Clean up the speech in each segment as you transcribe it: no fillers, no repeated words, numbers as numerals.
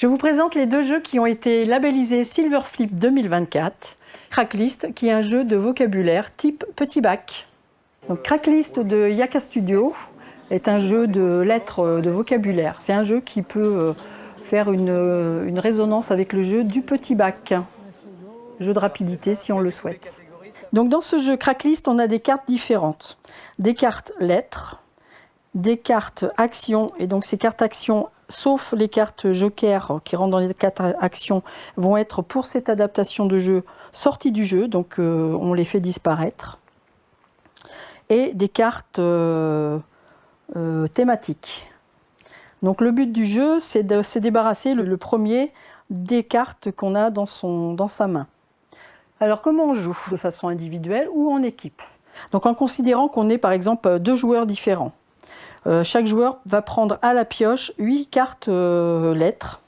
Je vous présente les deux jeux qui ont été labellisés Silverflip 2024. Cracklist, qui est un jeu de vocabulaire type petit bac. Donc, Cracklist de Yaka Studio est un jeu de lettres de vocabulaire. C'est un jeu qui peut faire une résonance avec le jeu du petit bac. Jeu de rapidité si on le souhaite. Donc dans ce jeu Cracklist, on a des cartes différentes. Des cartes lettres, des cartes actions, et donc ces cartes actions, sauf les cartes joker qui rentrent dans les cartes actions, vont être pour cette adaptation de jeu sorties du jeu, donc on les fait disparaître. Et des cartes thématiques. Donc le but du jeu, c'est de se débarrasser le premier des cartes qu'on a dans sa main. Alors comment on joue? De façon individuelle ou en équipe. Donc en considérant qu'on est par exemple deux joueurs différents. Chaque joueur va prendre à la pioche 8 cartes lettres.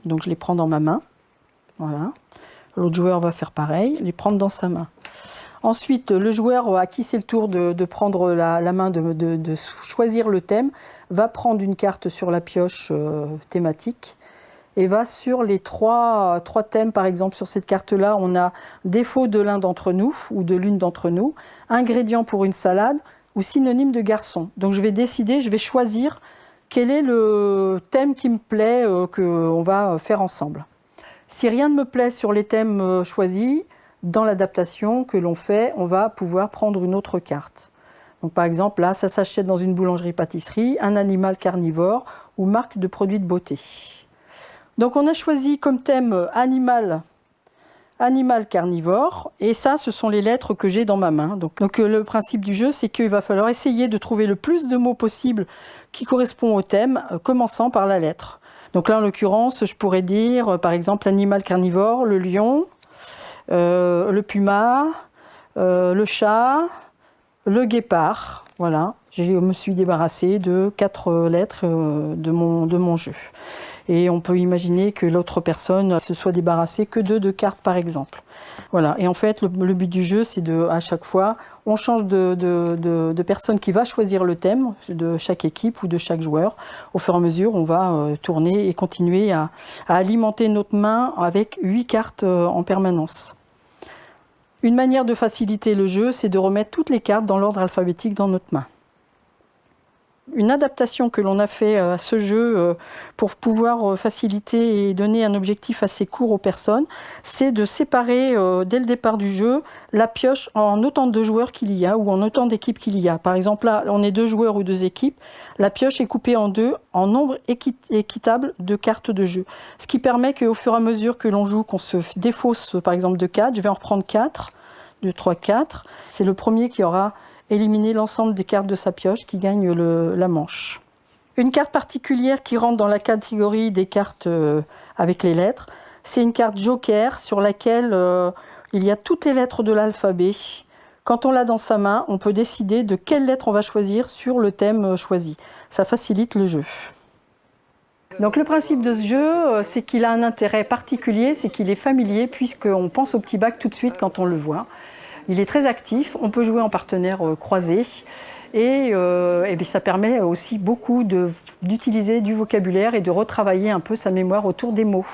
Donc je les prends dans ma main. Voilà. L'autre joueur va faire pareil, les prendre dans sa main. Ensuite, le joueur à qui c'est le tour de prendre la main, de choisir le thème, va prendre une carte sur la pioche thématique et va sur les trois thèmes. Par exemple, sur cette carte-là, on a défaut de l'un d'entre nous ou de l'une d'entre nous, ingrédient pour une salade ou synonyme de garçon. Donc je vais décider, je vais choisir quel est le thème qui me plaît, qu'on va faire ensemble. Si rien ne me plaît sur les thèmes choisis, dans l'adaptation que l'on fait, on va pouvoir prendre une autre carte. Donc par exemple, là, ça s'achète dans une boulangerie-pâtisserie, un animal carnivore ou marque de produits de beauté. Donc on a choisi comme thème animal carnivore, et ça, ce sont les lettres que j'ai dans ma main. Donc le principe du jeu, c'est qu'il va falloir essayer de trouver le plus de mots possible qui correspondent au thème, commençant par la lettre. Donc là, en l'occurrence, je pourrais dire, par exemple, l'animal carnivore, le lion, le puma, le chat, le guépard. Voilà, je me suis débarrassée de 4 lettres de mon jeu. Et on peut imaginer que l'autre personne se soit débarrassée que de 2 cartes par exemple. Voilà. Et en fait, le but du jeu, c'est à chaque fois, on change de personne qui va choisir le thème de chaque équipe ou de chaque joueur. Au fur et à mesure, on va tourner et continuer à alimenter notre main avec 8 cartes en permanence. Une manière de faciliter le jeu, c'est de remettre toutes les cartes dans l'ordre alphabétique dans notre main. Une adaptation que l'on a fait à ce jeu pour pouvoir faciliter et donner un objectif assez court aux personnes, c'est de séparer dès le départ du jeu la pioche en autant de joueurs qu'il y a ou en autant d'équipes qu'il y a. Par exemple, là, on est 2 joueurs ou 2 équipes, la pioche est coupée en 2 en nombre équitable de cartes de jeu. Ce qui permet qu'au fur et à mesure que l'on joue, qu'on se défausse par exemple de 4, je vais en reprendre 4, 2, 3, 4. C'est le premier qui aura éliminer l'ensemble des cartes de sa pioche qui gagne la manche. Une carte particulière qui rentre dans la catégorie des cartes avec les lettres, c'est une carte joker sur laquelle il y a toutes les lettres de l'alphabet. Quand on l'a dans sa main, on peut décider de quelle lettre on va choisir sur le thème choisi. Ça facilite le jeu. Donc le principe de ce jeu, c'est qu'il a un intérêt particulier, c'est qu'il est familier puisqu'on pense au petit bac tout de suite quand on le voit. Il est très actif, on peut jouer en partenaire croisé et ça permet aussi beaucoup d'utiliser du vocabulaire et de retravailler un peu sa mémoire autour des mots.